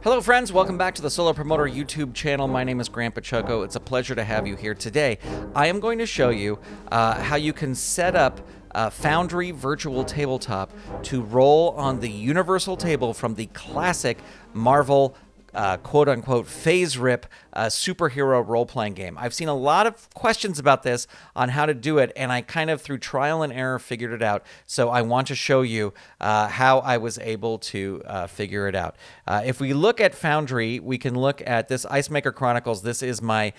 Hello friends, welcome back to the Solo Promoter YouTube channel. My name is Grandpa Choco. It's a pleasure to have you here today. I am going to show you how you can set up Foundry Virtual Tabletop to roll on the universal table from the classic Marvel quote-unquote FASERIP superhero role-playing game. I've seen a lot of questions about this on how to do it, and I kind of, through trial and error, figured it out. So I want to show you how I was able to figure it out. If we look at Foundry, we can look at this Ice Maker Chronicles. This is my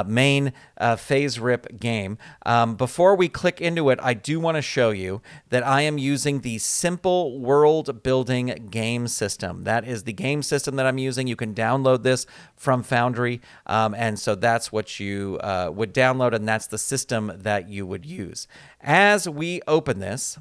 main FASERIP game. Before we click into it, I do want to show you that I am using the Simple World Building game system. That is the game system that I'm using. You can download this from Foundry, and so that's what you would download, and that's the system that you would use. As we open this,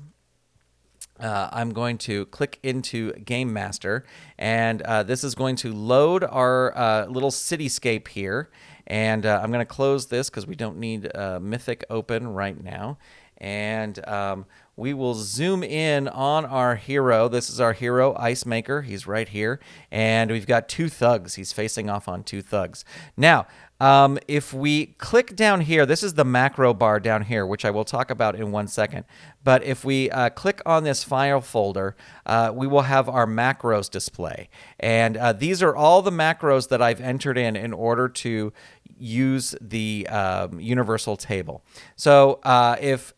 I'm going to click into Game Master, and this is going to load our little cityscape here. And I'm going to close this because we don't need Mythic open right now. And we will zoom in on our hero. This is our hero, Ice Maker. He's right here. And we've got two thugs. He's facing off on two thugs. Now, if we click down here, this is the macro bar down here, which I will talk about in 1 second. But if we click on this file folder, we will have our macros display. And these are all the macros that I've entered in order to use the universal table. So if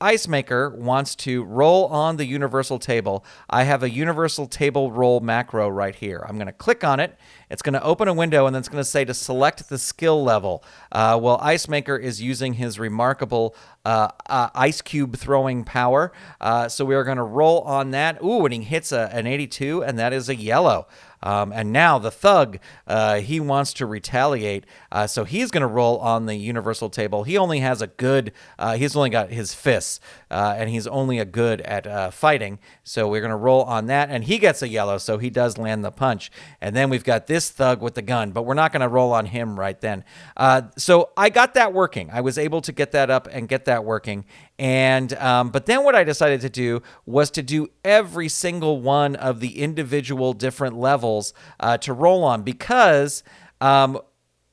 Ice Maker wants to roll on the universal table, I have a universal table roll macro right here. I'm going to click on it. It's going to open a window, and then it's going to say to select the skill level. Well, Ice Maker is using his remarkable ice cube throwing power. So we are going to roll on that. Ooh, and he hits an 82, and that is a yellow. And now the thug, he wants to retaliate. So he's going to roll on the universal table. He only has a good, he's only got his fists, and he's only a good at fighting. So we're going to roll on that, and he gets a yellow, so he does land the punch. And then we've got this thug with the gun, but we're not going to roll on him right then. So I got that working. I was able to get that up and get that working. And but then what I decided to do was to do every single one of the individual different levels to roll on, because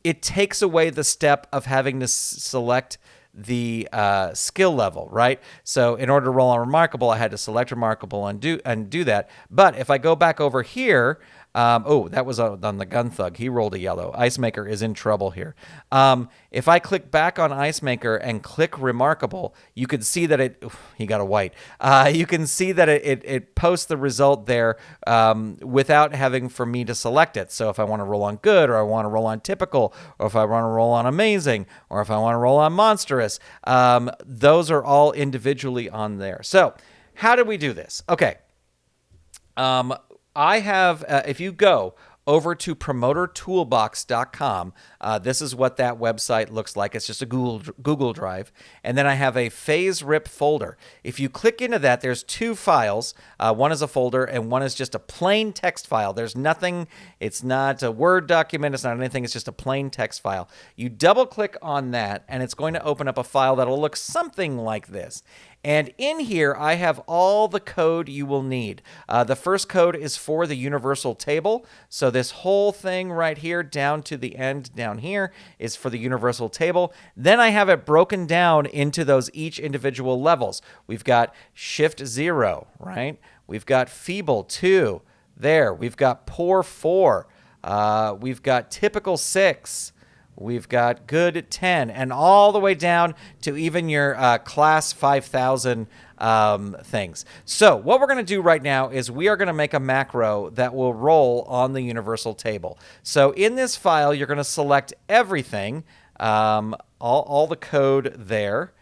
it takes away the step of having to select the skill level, right? So in order to roll on Remarkable, I had to select Remarkable and do that. But if I go back over here, oh, that was on the gun thug. He rolled a yellow. Ice Maker is in trouble here. If I click back on Ice Maker and click Remarkable, you can see that he got a white. You can see that it posts the result there without having for me to select it. So if I want to roll on good, or I want to roll on typical, or if I want to roll on amazing, or if I want to roll on monstrous, those are all individually on there. So how do we do this? Okay. I have, if you go over to promotertoolbox.com, this is what that website looks like. It's just a Google Drive. And then I have a FASERIP folder. If you click into that, there's two files. One is a folder, and one is just a plain text file. There's nothing, it's not a Word document, it's not anything, it's just a plain text file. You double click on that, and it's going to open up a file that'll look something like this. And in here, I have all the code you will need. The first code is for the universal table. So this whole thing right here down to the end down here is for the universal table. Then I have it broken down into those each individual levels. We've got Shift 0, right? We've got Feeble 2. There. We've got Poor 4. We've got Typical 6. We've got good 10, and all the way down to even your class 5000 things. So what we're going to do right now is we are going to make a macro that will roll on the universal table. So in this file, you're going to select everything, all the code there,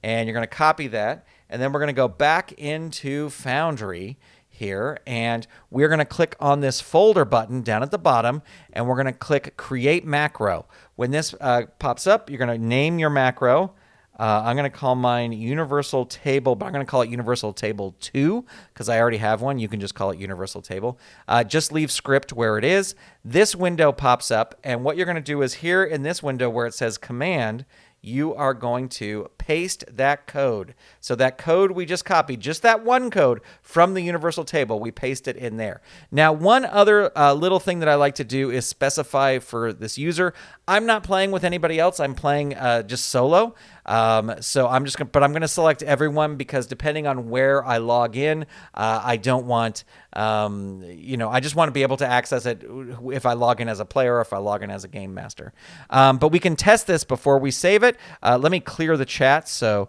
and you're going to copy that, and then we're going to go back into Foundry here, and we're going to click on this folder button down at the bottom, and we're going to click Create Macro. When this pops up, you're going to name your macro. I'm going to call mine Universal Table, but I'm going to call it Universal Table 2 because I already have one. You can just call it Universal Table. Just leave script where it is. This window pops up, and what you're going to do is here in this window where it says Command, you are going to paste that code. So that code we just copied, just that one code from the universal table, we paste it in there. Now, one other little thing that I like to do is specify for this user, I'm not playing with anybody else. I'm playing just solo. So I'm just I'm going to select everyone because depending on where I log in, I don't want, I just want to be able to access it if I log in as a player or if I log in as a game master. But we can test this before we save it. Let me clear the chat so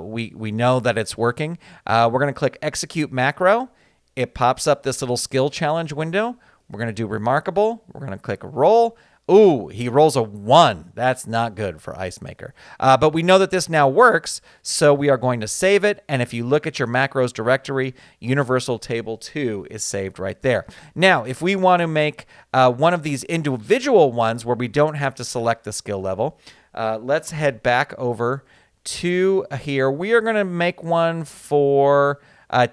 we know that it's working. We're going to click execute macro. It pops up this little skill challenge window. We're going to do remarkable. We're going to click roll. Ooh, he rolls a 1. That's not good for Ice Maker. But we know that this now works, so we are going to save it. And if you look at your macros directory, Universal Table 2 is saved right there. Now, if we want to make one of these individual ones where we don't have to select the skill level, let's head back over to here. We are going to make one for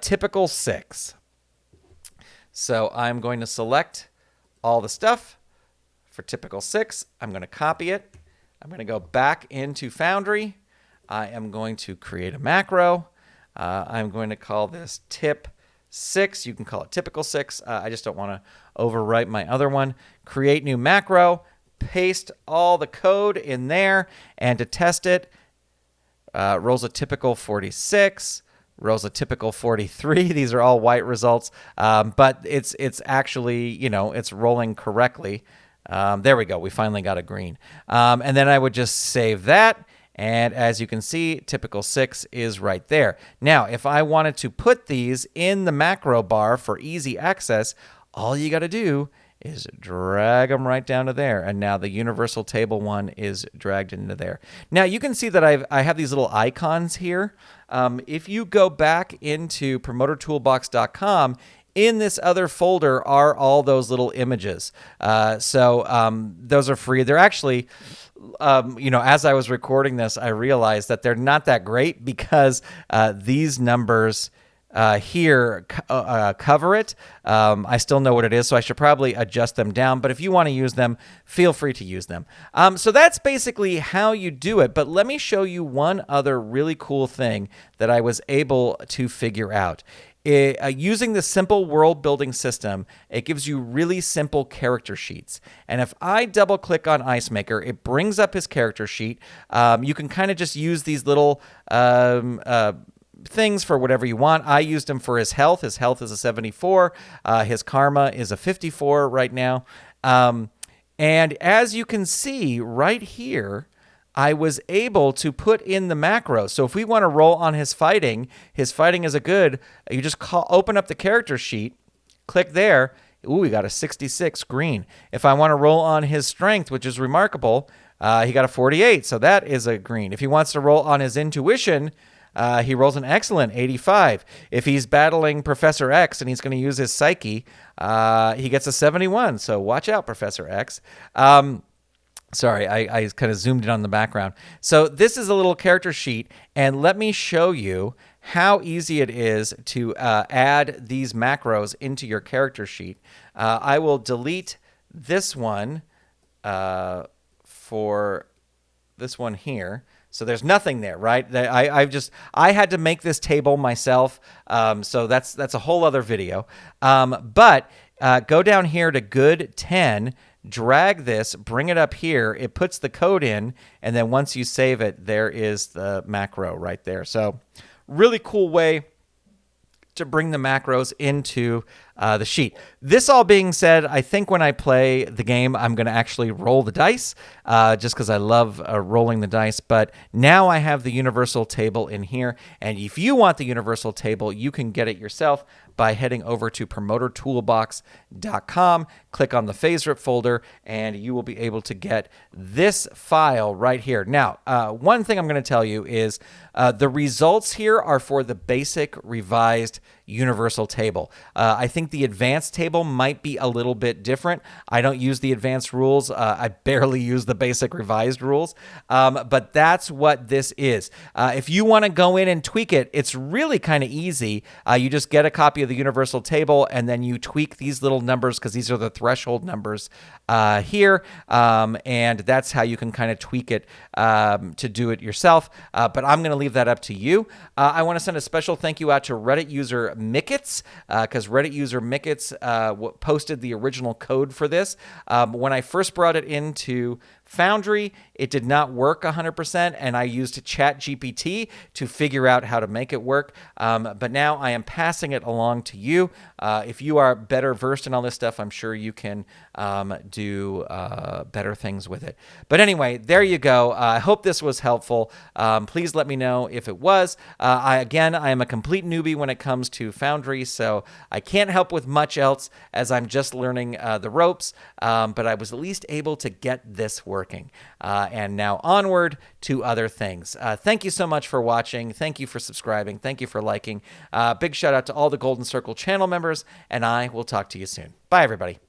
typical 6. So I'm going to select all the stuff. For typical 6, I'm going to copy it. I'm going to go back into Foundry. I am going to create a macro. I'm going to call this tip 6. You can call it typical 6. I just don't want to overwrite my other one. Create new macro. Paste all the code in there. And to test it, rolls a typical 46. Rolls a typical 43. These are all white results. But it's actually, it's rolling correctly. There we go. We finally got a green. And then I would just save that. And as you can see, typical 6 is right there. Now, if I wanted to put these in the macro bar for easy access, all you got to do is drag them right down to there. And now the universal table one is dragged into there. Now, you can see that I have these little icons here. If you go back into promotertoolbox.com, in this other folder are all those little images. So those are free. They're actually, as I was recording this, I realized that they're not that great because these numbers here cover it. I still know what it is, so I should probably adjust them down. But if you want to use them, feel free to use them. So that's basically how you do it. But let me show you one other really cool thing that I was able to figure out. Using the simple world building system, it gives you really simple character sheets. And if I double click on Ice Maker, it brings up his character sheet. You can kind of just use these little things for whatever you want. I used him for his health. His health is a 74. His karma is a 54 right now. And as you can see right here, I was able to put in the macro. So if we want to roll on his fighting is a good, you just open up the character sheet, click there. Ooh, we got a 66 green. If I want to roll on his strength, which is remarkable, he got a 48. So that is a green. If he wants to roll on his intuition, he rolls an excellent 85. If he's battling Professor X and he's going to use his psyche, he gets a 71. So watch out, Professor X. Sorry, I kind of zoomed in on the background. So this is a little character sheet, and let me show you how easy it is to add these macros into your character sheet. I will delete this one for this one here. So there's nothing there, right? I had to make this table myself, so that's a whole other video. But go down here to good 10. Drag this, bring it up here. It puts the code in, and then once you save it, there is the macro right there. So really cool way to bring the macros into the sheet. This all being said, I think when I play the game, I'm going to actually roll the dice just because I love rolling the dice. But now I have the universal table in here. And if you want the universal table, you can get it yourself by heading over to promotertoolbox.com, click on the FASERIP folder, and you will be able to get this file right here. Now, one thing I'm going to tell you is the results here are for the basic revised universal table. I think the advanced table might be a little bit different. I don't use the advanced rules. I barely use the basic revised rules, but that's what this is. If you want to go in and tweak it, it's really kind of easy. You just get a copy of of the universal table, and then you tweak these little numbers because these are the threshold numbers here, and that's how you can kind of tweak it to do it yourself. But I'm going to leave that up to you. I want to send a special thank you out to Reddit user Mickets, because Reddit user Mickets posted the original code for this. When I first brought it into Foundry, it did not work 100%, and I used ChatGPT to figure out how to make it work. But now I am passing it along to you. If you are better versed in all this stuff, I'm sure you can do better things with it. But anyway, there you go. I hope this was helpful. Please let me know if it was. I am a complete newbie when it comes to Foundry, so I can't help with much else as I'm just learning the ropes, but I was at least able to get this working. And now onward to other things. Thank you so much for watching. Thank you for subscribing. Thank you for liking. Big shout out to all the Golden Circle channel members, and I will talk to you soon. Bye, everybody.